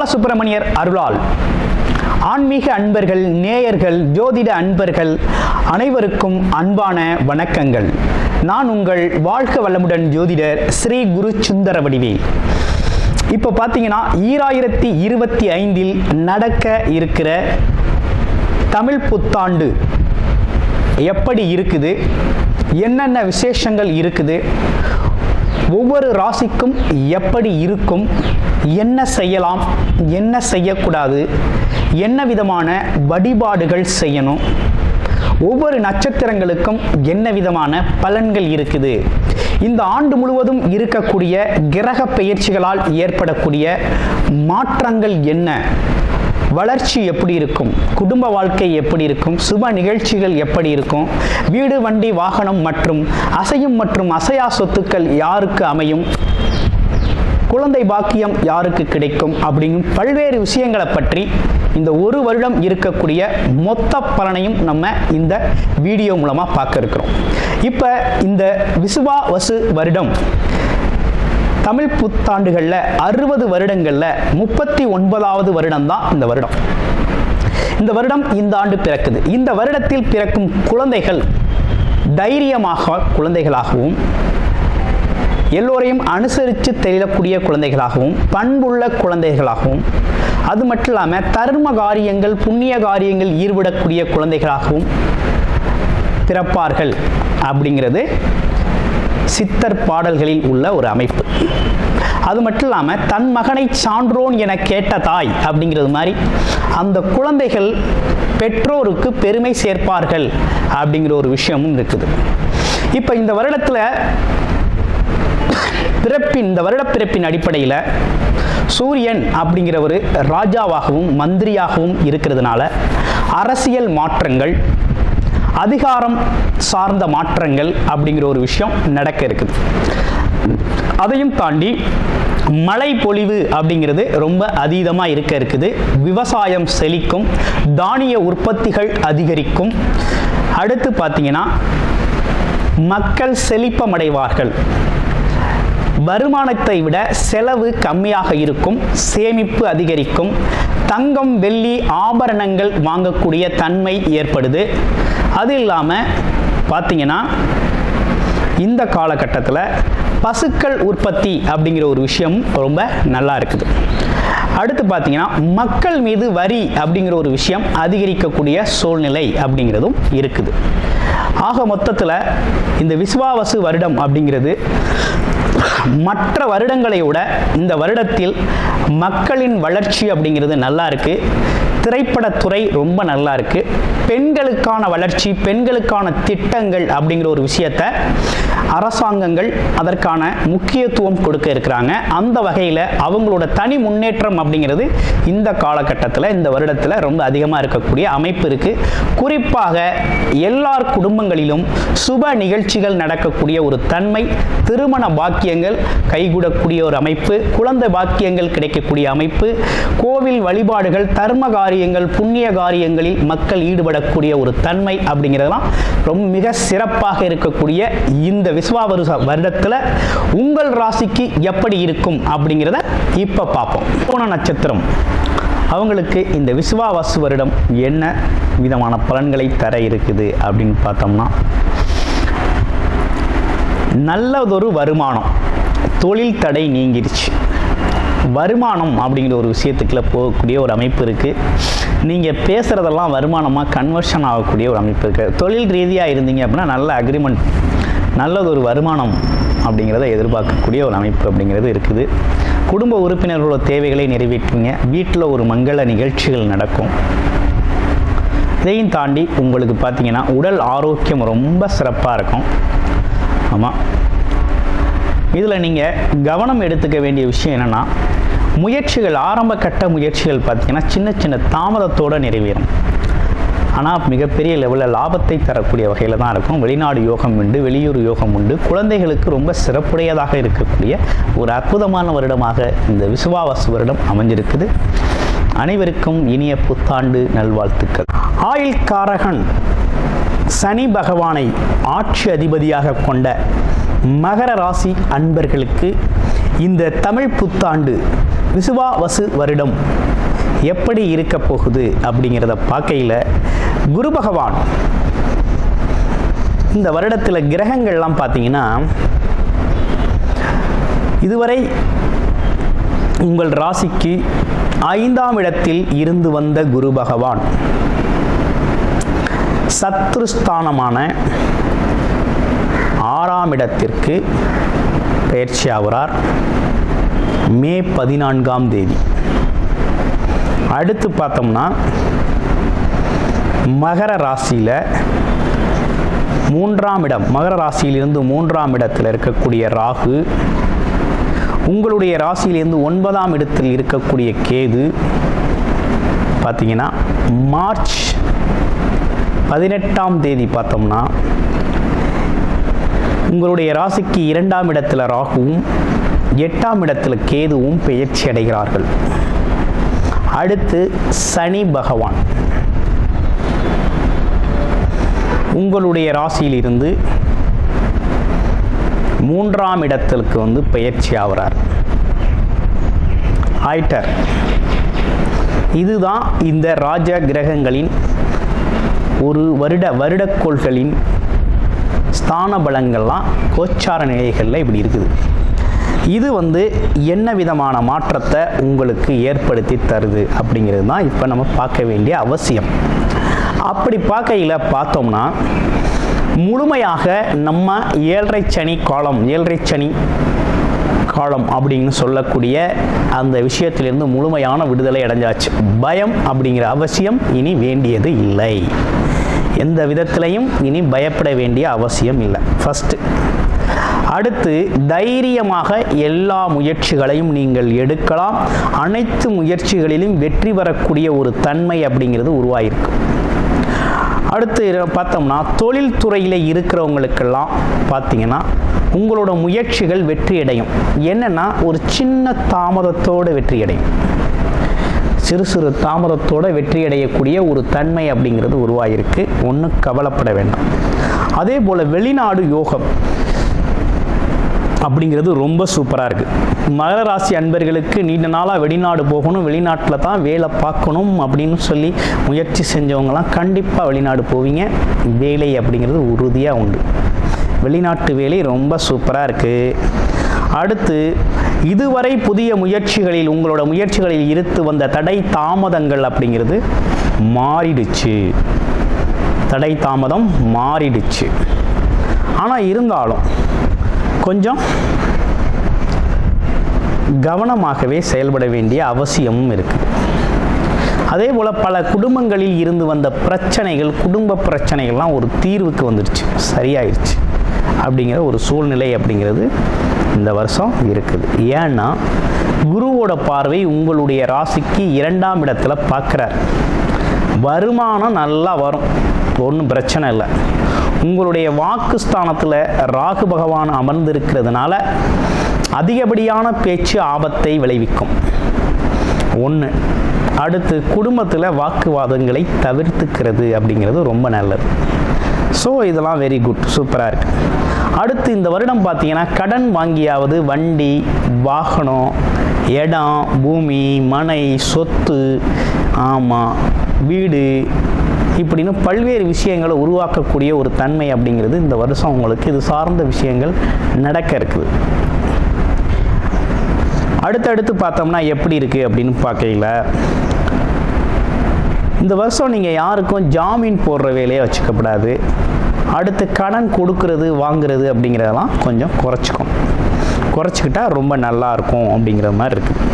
பாலசுப்பிரமணியர் அருளால் ஆன்மீக அன்பர்கள், நேயர்கள், ஜோதிட அன்பர்கள் அனைவருக்கும் அன்பான வணக்கங்கள். நான் உங்கள் வாழ்க வளமுடன் ஜோதிடர் ஸ்ரீ குரு சுந்தர வடிவேல். இப்போ பார்த்தீங்கன்னா 2025 நடக்க இருக்கிற தமிழ் புத்தாண்டு எப்படி இருக்குது, என்னென்ன விசேஷங்கள் இருக்குது, ஒவ்வொரு ராசிக்கும் எப்படி இருக்கும், என்ன செய்யலாம், என்ன செய்யக்கூடாது, என்ன விதமான வழிபாடுகள் செய்யணும், ஒவ்வொரு நட்சத்திரங்களுக்கும் என்ன விதமான பலன்கள் இருக்குது, இந்த ஆண்டு முழுவதும் இருக்கக்கூடிய கிரக பெயர்ச்சிகளால் ஏற்படக்கூடிய மாற்றங்கள் என்ன, வளர்ச்சி எப்படி இருக்கும், குடும்ப வாழ்க்கை எப்படி இருக்கும், சுப நிகழ்ச்சிகள் எப்படி இருக்கும், வீடு, வண்டி, வாகனம் மற்றும் அசையும் மற்றும் அசையா சொத்துக்கள் யாருக்கு அமையும், குழந்தை பாக்கியம் யாருக்கு கிடைக்கும் அப்படிங்கும் பல்வேறு விஷயங்களை பற்றி இந்த ஒரு வருடம் இருக்கக்கூடிய மொத்த பலனையும் நம்ம இந்த வீடியோ மூலமா பார்க்க இருக்கிறோம். இப்போ இந்த விசுவாவசு வருடம் தமிழ் புத்தாண்டுகளில் 60 வருடங்களில் 39வது வருடம் தான் இந்த வருடம். இந்த வருடம் இந்த ஆண்டு பிறக்குது. இந்த வருடத்தில் பிறக்கும் குழந்தைகள் தைரியமாக குழந்தைகளாகவும், எல்லோரையும் அனுசரித்து தெரியக்கூடிய குழந்தைகளாகவும், பண்புள்ள குழந்தைகளாகவும், அது மட்டும் இல்லாமல் தர்ம காரியங்கள், புண்ணிய காரியங்கள் ஈடுபடக்கூடிய குழந்தைகளாகவும் பிறப்பார்கள் அப்படிங்கிறது சித்தர் பாடல்களில் உள்ள ஒரு அமைப்பு. அது மட்டும் இல்லாமல் தன் மகனை சான்றோன் என கேட்ட தாய் அப்படிங்கிறது மாதிரி அந்த குழந்தைகள் பெற்றோருக்கு பெருமை சேர்ப்பார்கள் அப்படிங்கிற ஒரு விஷயமும் இருக்குது. இப்போ இந்த வருடத்தில் இந்த வருட பிறப்பின் அடிப்படையில் சூரியன் அப்படிங்கிற ஒரு ராஜாவாகவும் மந்திரியாகவும் இருக்கிறதுனால அரசியல் மாற்றங்கள், அதிகாரம் சார்ந்த மாற்றங்கள் அப்படிங்கிற ஒரு விஷயம் நடக்க இருக்குது. அதையும் தாண்டி மழை பொழிவு அப்படிங்கிறது ரொம்ப அதீதமாக இருக்குது. விவசாயம் செழிக்கும், தானிய உற்பத்திகள் அதிகரிக்கும். அடுத்து பார்த்தீங்கன்னா மக்கள் செழிப்பமடைவார்கள். வருமானத்தை விட செலவு கம்மியாக இருக்கும், சேமிப்பு அதிகரிக்கும், தங்கம், வெள்ளி, ஆபரணங்கள் வாங்கக்கூடிய தன்மை ஏற்படுது. அது இல்லாமல் பார்த்தீங்கன்னா இந்த காலகட்டத்தில் பசுக்கள் உற்பத்தி அப்படிங்கிற ஒரு விஷயம் ரொம்ப நல்லா இருக்குது. அடுத்து பார்த்தீங்கன்னா மக்கள் மீது வரி அப்படிங்கிற ஒரு விஷயம் அதிகரிக்கக்கூடிய சூழ்நிலை அப்படிங்கிறதும் இருக்குது. ஆக மொத்தத்தில் இந்த விசுவாவசு வருடம் அப்படிங்கிறது மற்ற வருடங்களை விட இந்த வருடத்தில் மக்களின் வளர்ச்சி அப்படிங்கிறது நல்லா இருக்கு. திரைப்படத்துறை ரொம்ப நல்லா இருக்கு. பெண்களுக்கான வளர்ச்சி, பெண்களுக்கான திட்டங்கள் அப்படிங்கிற ஒரு விஷயத்தை அரசாங்கங்கள் அதற்கான முக்கியத்துவம் கொடுக்க இருக்கிறாங்க. அந்த வகையில் அவங்களோட தனி முன்னேற்றம் அப்படிங்கிறது இந்த காலகட்டத்தில், இந்த வருடத்தில் ரொம்ப அதிகமாக இருக்கக்கூடிய அமைப்பு இருக்கு. குறிப்பாக எல்லார் குடும்பங்களிலும் சுப நிகழ்ச்சிகள் நடக்கக்கூடிய ஒரு தன்மை, திருமண பாக்கியங்கள் கைகூடக்கூடிய ஒரு அமைப்பு, குழந்தை பாக்கியங்கள் கிடைக்கக்கூடிய அமைப்பு, கோவில் வழிபாடுகள், தர்ம காரியங்கள், புண்ணிய காரியங்களில் மக்கள் ஈடுபடக்கூடிய ஒரு தன்மை அப்படிங்கிறதெல்லாம் ரொம்ப மிக சிறப்பாக இருக்கக்கூடிய இந்த விசுவாவசு வருடத்தில் உங்கள் ராசிக்கு எப்படி இருக்கும் அப்படிங்கிறத இப்போ பார்ப்போம். திருவோண நட்சத்திரம் அவங்களுக்கு இந்த விசுவாவசு வருடம் என்ன விதமான பலன்களை தர இருக்குது அப்படின்னு பார்த்தோம்னா, நல்லதொரு வருமானம், தொழில் தடை நீங்கிருச்சு. வருமானம் அப்படிங்கிற ஒரு விஷயத்துக்குள்ள போகக்கூடிய ஒரு அமைப்பு இருக்குது. நீங்கள் பேசுகிறதெல்லாம் வருமானமாக கன்வர்ஷன் ஆகக்கூடிய ஒரு அமைப்பு இருக்குது. தொழில் ரீதியாக இருந்தீங்க அப்படின்னா நல்ல அக்ரிமெண்ட், நல்லதொரு வருமானம் அப்படிங்கிறத எதிர்பார்க்கக்கூடிய ஒரு அமைப்பு அப்படிங்கிறது இருக்குது. குடும்ப உறுப்பினர்களோட தேவைகளை நிறைவேற்றுங்க. வீட்டில் ஒரு மங்கள நிகழ்ச்சிகள் நடக்கும். இதையும் தாண்டி உங்களுக்கு பார்த்தீங்கன்னா உடல் ஆரோக்கியம் ரொம்ப சிறப்பாக இருக்கும். ஆமாம், இதில் நீங்கள் கவனம் எடுத்துக்க வேண்டிய விஷயம் என்னென்னா, முயற்சிகள், ஆரம்ப கட்ட முயற்சிகள் பார்த்தீங்கன்னா சின்ன சின்ன தாமதத்தோடு நிறைவேறும். ஆனால் மிகப்பெரிய லெவலில் லாபத்தை தரக்கூடிய வகையில் தான் இருக்கும். வெளிநாடு யோகம் உண்டு, வெளியூர் யோகம் உண்டு. குழந்தைகளுக்கு ரொம்ப சிறப்புடையதாக இருக்கக்கூடிய ஒரு அற்புதமான வருடமாக இந்த விசுவாவசு வருடம் அமைஞ்சிருக்குது. அனைவருக்கும் இனிய புத்தாண்டு நல்வாழ்த்துக்கள். ஆயுள் காரகன் சனி பகவானை ஆட்சி அதிபதியாக கொண்ட மகர ராசி அன்பர்களுக்கு இந்த தமிழ் புத்தாண்டு விசுவாவசு வருடம் எப்படி இருக்க போகுது அப்படிங்கிறத பார்க்கையில் குரு பகவான் இந்த வருடத்தில் கிரகங்கள்லாம் பார்த்தீங்கன்னா இதுவரை உங்கள் ராசிக்கு 5ஆம் இடத்தில் இருந்து வந்த குரு பகவான் சத்ருஸ்தானமான 6ஆம் இடத்திற்கு பயிற்சி ஆகிறார் மே 14ஆம் தேதி. அடுத்து பார்த்தோம்னா மகர ராசியில் 3ஆம் இடம், மகர ராசியிலிருந்து 3ஆம் இடத்தில் இருக்கக்கூடிய ராகு, உங்களுடைய ராசியிலிருந்து 9ஆம் இடத்தில் இருக்கக்கூடிய கேது பார்த்தீங்கன்னா மார்ச் 18ஆம் தேதி பார்த்தோம்னா உங்களுடைய ராசிக்கு 2ஆம் இடத்துல ராகுவும் 8ஆம் இடத்துல கேதுவும் பெயர்ச்சி அடைகிறார்கள். அடுத்து சனி பகவான் உங்களுடைய ராசியிலிருந்து 3ஆம் இடத்திற்கு பெயர்ச்சி ஆகிறார். ஆயிட்டர். இதுதான் இந்த ராஜ கிரகங்களின் ஒரு வருடக்கோள்களின் ஸ்தான பலங்கள்லாம் கோச்சார நிலைகளில் இப்படி இருக்குது. இது என்ன விதமான மாற்றத்தை உங்களுக்கு ஏற்படுத்தி தருது அப்படிங்கிறது தான் இப்போ நம்ம பார்க்க வேண்டிய அவசியம். அப்படி பார்க்கையில் பார்த்தோம்னா முழுமையாக நம்ம ஏழரை சனி காலம் அப்படின்னு சொல்லக்கூடிய அந்த விஷயத்திலிருந்து முழுமையான விடுதலை அடைஞ்சாச்சு. பயம் அப்படிங்கிற அவசியம் இனி வேண்டியது இல்லை. எந்த விதத்திலையும் இனி பயப்பட வேண்டிய அவசியம் இல்லை. ஃபஸ்ட்டு. அடுத்து தைரியமாக எல்லா முயற்சிகளையும் நீங்கள் எடுக்கலாம். அனைத்து முயற்சிகளிலும் வெற்றி பெறக்கூடிய ஒரு தன்மை அப்படிங்கிறது உருவாயிருக்கு. அடுத்து பார்த்தோம்னா தொழில் துறையில் இருக்கிறவங்களுக்கெல்லாம் பார்த்தீங்கன்னா உங்களோட முயற்சிகள் வெற்றியடையும். என்னென்னா ஒரு சின்ன தாமதத்தோடு வெற்றியடையும். சிறு தாமதத்தோடு வெற்றியடையக்கூடிய ஒரு தன்மை அப்படிங்கிறது உருவாயிருக்கு. ஒன்றும் கவலைப்பட வேண்டாம். அதே போல் வெளிநாடு யோகம் அப்படிங்கிறது ரொம்ப சூப்பராக இருக்குது. மகர ராசி அன்பர்களுக்கு நீண்ட நாளாக வெளிநாடு போகணும், வெளிநாட்டில் தான் வேலை பார்க்கணும் அப்படின்னு சொல்லி முயற்சி செஞ்சவங்களாம் கண்டிப்பாக வெளிநாடு போவீங்க. வேலை அப்படிங்கிறது உறுதியாக உண்டு. வெளிநாட்டு வேலை ரொம்ப சூப்பராக இருக்குது. அடுத்து இதுவரை புதிய முயற்சிகளில் உங்களோட முயற்சிகளில் இருந்து வந்த தடை தாமதங்கள் அப்படிங்கிறது மாறிடுச்சு. தடை தாமதம் மாறிடுச்சு. ஆனால் இருந்தாலும் கொஞ்சம் கவனமாகவே செயல்பட வேண்டிய அவசியமும் இருக்குது. அதே போல் பல குடும்பங்களில் இருந்து வந்த பிரச்சனைகள், குடும்ப பிரச்சனைகள்லாம் ஒரு தீர்வுக்கு வந்துடுச்சு, சரியாயிடுச்சு அப்படிங்கிற ஒரு சூழ்நிலை அப்படிங்கிறது இந்த வருஷம் இருக்குது. ஏன்னா குருவோட பார்வை உங்களுடைய ராசிக்கு 2ஆம் இடத்துல பார்க்குறார். வருமானம் நல்லா வரும், ஒன்றும் பிரச்சனை இல்லை. உங்களுடைய வாக்குஸ்தானத்தில் ராகு பகவான் அமர்ந்திருக்கிறதுனால அதிகப்படியான பேச்சு ஆபத்தை விளைவிக்கும். ஒன்று. அடுத்து குடும்பத்தில் வாக்குவாதங்களை தவிர்த்துக்கிறது அப்படிங்கிறது ரொம்ப நல்லது. ஸோ இதெல்லாம் வெரி குட், சூப்பராக இருக்குது. அடுத்து இந்த வருடம் பார்த்தீங்கன்னா கடன் வாங்கியாவது வண்டி, வாகனம், இடம், பூமி, மனை, சொத்து, ஆமாம் வீடு இப்படின்னு பல்வேறு விஷயங்களை உருவாக்கக்கூடிய ஒரு தன்மை அப்படிங்கிறது இந்த வருஷம் உங்களுக்கு இது சார்ந்த விஷயங்கள் நடக்க இருக்குது. அடுத்தடுத்து பார்த்தோம்னா எப்படி இருக்குது அப்படின்னு பார்க்கையில் இந்த வருஷம் நீங்கள் யாருக்கும் ஜாமீன் போடுற வேலையை வச்சுக்கப்படாது. அடுத்து கடன் கொடுக்கறது வாங்குறது அப்படிங்கிறதெல்லாம் கொஞ்சம் குறைச்சிக்கிட்டா ரொம்ப நல்லாயிருக்கும் அப்படிங்கிற மாதிரி இருக்குது.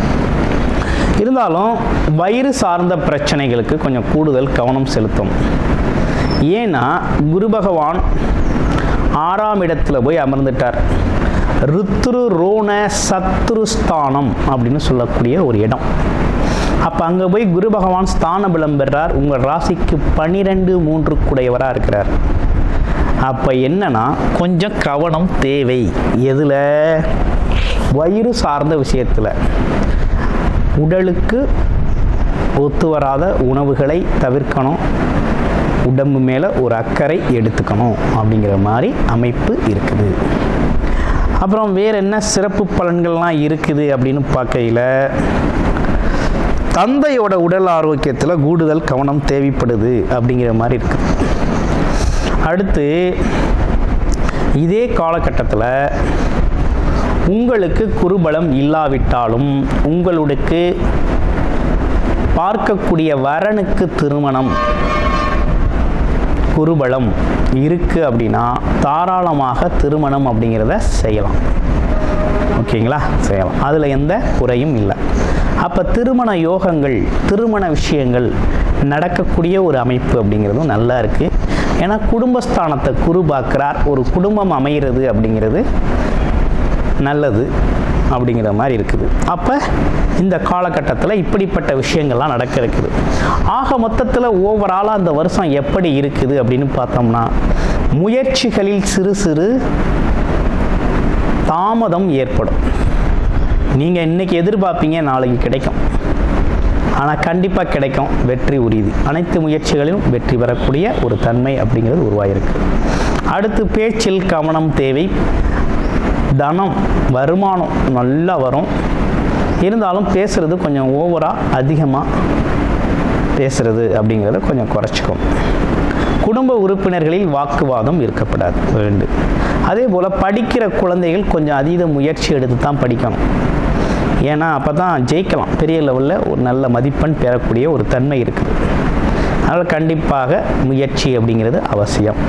இருந்தாலும் வயிறு சார்ந்த பிரச்சனைகளுக்கு கொஞ்சம் கூடுதல் கவனம் செலுத்தும். ஏன்னா குரு பகவான் 6ஆம் இடத்துல போய் அமர்ந்துட்டார். ருத்ரு ரோண சத்ருஸ்தானம் அப்படின்னு சொல்லக்கூடிய ஒரு இடம். அப்போ அங்கே போய் குரு பகவான் ஸ்தான பலம் பெறார். உங்கள் ராசிக்கு 12 கூடையவராக இருக்கிறார். அப்போ என்னன்னா கொஞ்சம் கவனம் தேவை. எதில்? வயிறு சார்ந்த விஷயத்தில். உடலுக்கு ஒத்து வராத உணவுகளை தவிர்க்கணும். உடம்பு மேலே ஒரு அக்கறை எடுத்துக்கணும் அப்படிங்கிற மாதிரி அமைப்பு இருக்குது. அப்புறம் வேறு என்ன சிறப்பு பலன்கள்லாம் இருக்குது அப்படின்னு பார்க்கையில், தந்தையோட உடல் ஆரோக்கியத்தில் கூடுதல் கவனம் தேவைப்படுது அப்படிங்கிற மாதிரி இருக்குது. அடுத்து இதே காலகட்டத்தில் உங்களுக்கு குருபலம் இல்லாவிட்டாலும் உங்களுக்கு பார்க்கக்கூடிய வரனுக்கு திருமணம் குருபலம் இருக்குது அப்படின்னா தாராளமாக திருமணம் அப்படிங்கிறத செய்யலாம். ஓகேங்களா, செய்யலாம், அதில் எந்த குறையும் இல்லை. அப்போ திருமண யோகங்கள், திருமண விஷயங்கள் நடக்கக்கூடிய ஒரு அமைப்பு அப்படிங்கிறதும் நல்லா இருக்குது. ஏன்னா குடும்பஸ்தானத்தை குரு பார்க்குறார், ஒரு குடும்பம் அமைகிறது அப்படிங்கிறது நல்லது அப்படிங்கிற மாதிரி இருக்குது. அப்போ இந்த காலகட்டத்தில் இப்படிப்பட்ட விஷயங்கள்லாம் நடக்க இருக்குது. ஆக மொத்தத்தில் ஓவராலாக அந்த வருஷம் எப்படி இருக்குது அப்படின்னு பார்த்தோம்னா, முயற்சிகளில் சிறு சிறு தாமதம் ஏற்படும். நீங்கள் இன்றைக்கி எதிர்பார்ப்பீங்க, நாளைக்கு கிடைக்கும், ஆனால் கண்டிப்பாக கிடைக்கும், வெற்றி உறுதி. அனைத்து முயற்சிகளிலும் வெற்றி பெறக்கூடிய ஒரு தன்மை அப்படிங்கிறது உருவாகிருக்கு. அடுத்து பேச்சில் கவனம் தேவை. தனம், வருமானம் நல்லா வரும், இருந்தாலும் பேசுகிறது கொஞ்சம் ஓவராக அதிகமாக பேசுகிறது அப்படிங்கிறத கொஞ்சம் குறைச்சிக்கும். குடும்ப உறுப்பினர்களில் வாக்குவாதம் இருக்கப்படாது வேண்டும். அதே போல் படிக்கிற குழந்தைகள் கொஞ்சம் அதீத முயற்சி எடுத்து தான் படிக்கணும். ஏன்னா அப்போ தான் ஜெயிக்கலாம், பெரிய லெவலில் ஒரு நல்ல மதிப்பெண் பெறக்கூடிய ஒரு தன்மை இருக்குது. அதனால் கண்டிப்பாக முயற்சி அப்படிங்கிறது அவசியம்.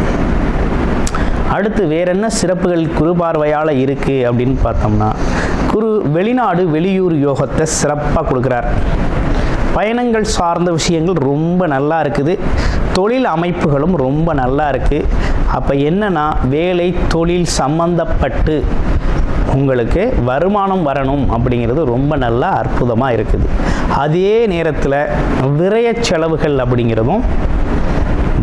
அடுத்து வேற என்ன சிறப்புகள் குரு பார்வையால் இருக்குது அப்படின்னு பார்த்தோம்னா, குரு வெளிநாடு வெளியூர் யோகத்தை சிறப்பாக கொடுக்குறார். பயணங்கள் சார்ந்த விஷயங்கள் ரொம்ப நல்லா இருக்குது. தொழில் அமைப்புகளும் ரொம்ப நல்லா இருக்குது. அப்போ என்னன்னா, வேலை தொழில் சம்பந்தப்பட்டு உங்களுக்கு வருமானம் வரணும் அப்படிங்கிறது ரொம்ப நல்லா அற்புதமாக இருக்குது. அதே நேரத்தில் விரய செலவுகள் அப்படிங்கிறதும்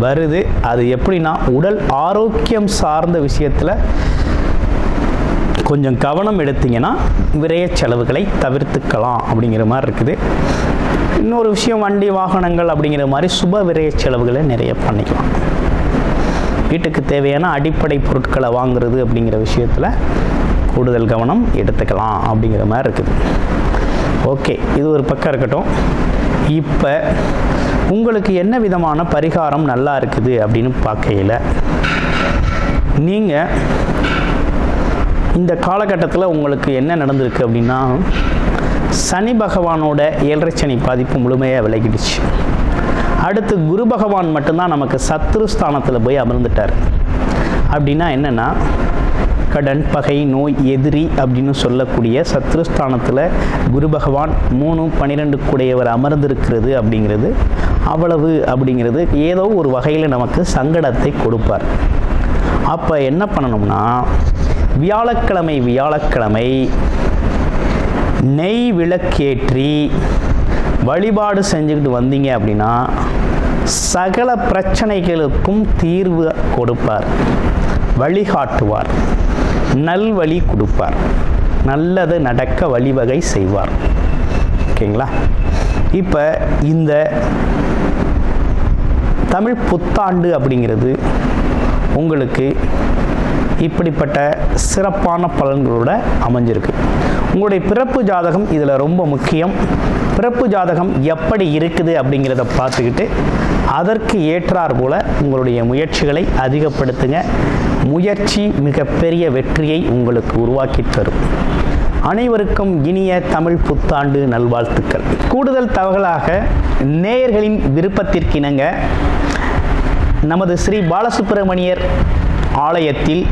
வருது. அது எப்படின்னா, உடல் ஆரோக்கியம் சார்ந்த விஷயத்தில் கொஞ்சம் கவனம் எடுத்தீங்கன்னா விரய செலவுகளை தவிர்த்துக்கலாம் அப்படிங்கிற மாதிரி இருக்குது. இன்னொரு விஷயம், வண்டி வாகனங்கள் அப்படிங்கிற மாதிரி சுப விரய செலவுகளை நிறைய பண்ணிக்கலாம். வீட்டுக்கு தேவையான அடிப்படை பொருட்களை வாங்குறது அப்படிங்கிற விஷயத்தில் கூடுதல் கவனம் எடுத்துக்கலாம் அப்படிங்கிற மாதிரி இருக்குது. ஓகே, இது ஒரு பக்கம் இருக்கட்டும். இப்போ உங்களுக்கு என்ன விதமான பரிகாரம் நல்லா இருக்குது அப்படின்னு பார்க்கையில், நீங்கள் இந்த காலகட்டத்தில் உங்களுக்கு என்ன நடந்திருக்கு அப்படின்னா, சனி பகவானோட 7.5 சனி பாதிப்பு முழுமையாக விலகிடுச்சு. அடுத்து குரு பகவான் மட்டும்தான் நமக்கு சத்ருஸ்தானத்தில் போய் அமர்ந்துட்டார். அப்படின்னா என்னென்னா, கடன், பகை, நோய், எதிரி அப்படின்னு சொல்லக்கூடிய சத்ருஸ்தானத்தில் குரு பகவான் 3-12 கூடையவர் அமர்ந்திருக்கிறது அப்படிங்கிறது அவ்வளவு அப்படிங்கிறது ஏதோ ஒரு வகையில் நமக்கு சங்கடத்தை கொடுப்பார். அப்போ என்ன பண்ணணும்னா, வியாழக்கிழமை நெய் விளக்கேற்றி வழிபாடு செஞ்சுக்கிட்டு வந்தீங்க அப்படின்னா சகல பிரச்சனைகளுக்கும் தீர்வு கொடுப்பார், வழிகாட்டுவார், நல்வழி கொடுப்பார், நல்லது நடக்க வழிவகை செய்வார். ஓகேங்களா? இப்போ இந்த தமிழ் புத்தாண்டு அப்படிங்கிறது உங்களுக்கு இப்படிப்பட்ட சிறப்பான பலன்களோட அமைஞ்சிருக்கு. உங்களுடைய பிறப்பு ஜாதகம் இதில் ரொம்ப முக்கியம். பிறப்பு ஜாதகம் எப்படி இருக்குது அப்படிங்கிறத பார்த்துக்கிட்டு அதற்கு ஏற்றார் போல உங்களுடைய முயற்சிகளை அதிகப்படுத்துங்க. முயற்சி மிகப்பெரிய வெற்றியை உங்களுக்கு உருவாக்கி தரும். அனைவருக்கும் இனிய தமிழ் புத்தாண்டு நல்வாழ்த்துக்கள். கூடுதல் தகவலாக நேயர்களின் விருப்பத்திற்கிணங்க நமது ஸ்ரீ பாலசுப்பிரமணியர் ஆலயத்தில்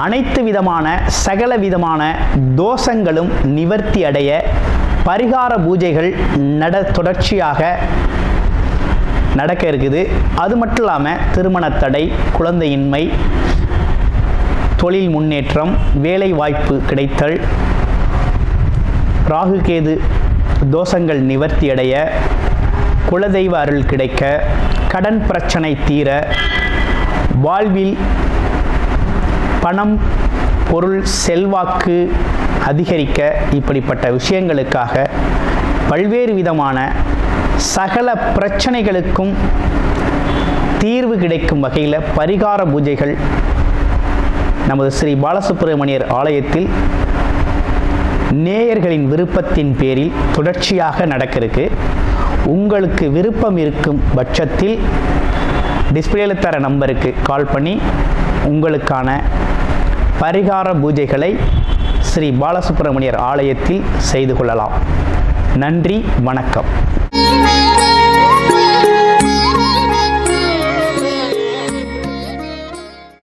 அனைத்து விதமான சகல விதமான தோஷங்களும் நிவர்த்தி அடைய பரிகார பூஜைகள் தொடர்ச்சியாக நடக்க இருக்குது. அது மட்டும் இல்லாமல் திருமண தடை, குழந்தையின்மை, தொழில் முன்னேற்றம், வேலை வாய்ப்பு கிடைத்தல், ராகு கேது தோஷங்கள் நிவர்த்தி அடைய, குலதெய்வ அருள் கிடைக்க, கடன் பிரச்சனை தீர, வாழ்வில் பணம், பொருள், செல்வாக்கு அதிகரிக்க, இப்படிப்பட்ட விஷயங்களுக்காக பல்வேறு விதமான சகல பிரச்சனைகளுக்கும் தீர்வு கிடைக்கும் வகையில் பரிகார பூஜைகள் நமது ஸ்ரீ பாலசுப்பிரமணியர் ஆலயத்தில் நேயர்களின் விருப்பத்தின் பேரில் தொடர்ச்சியாக நடக்க இருக்கு. உங்களுக்கு விருப்பம் இருக்கும் பட்சத்தில் டிஸ்பிளேல தர நம்பருக்கு கால் பண்ணி உங்களுக்கான பரிகார பூஜைகளை ஸ்ரீ பாலசுப்பிரமணியர் ஆலயத்தில் செய்து கொள்ளலாம். நன்றி, வணக்கம்.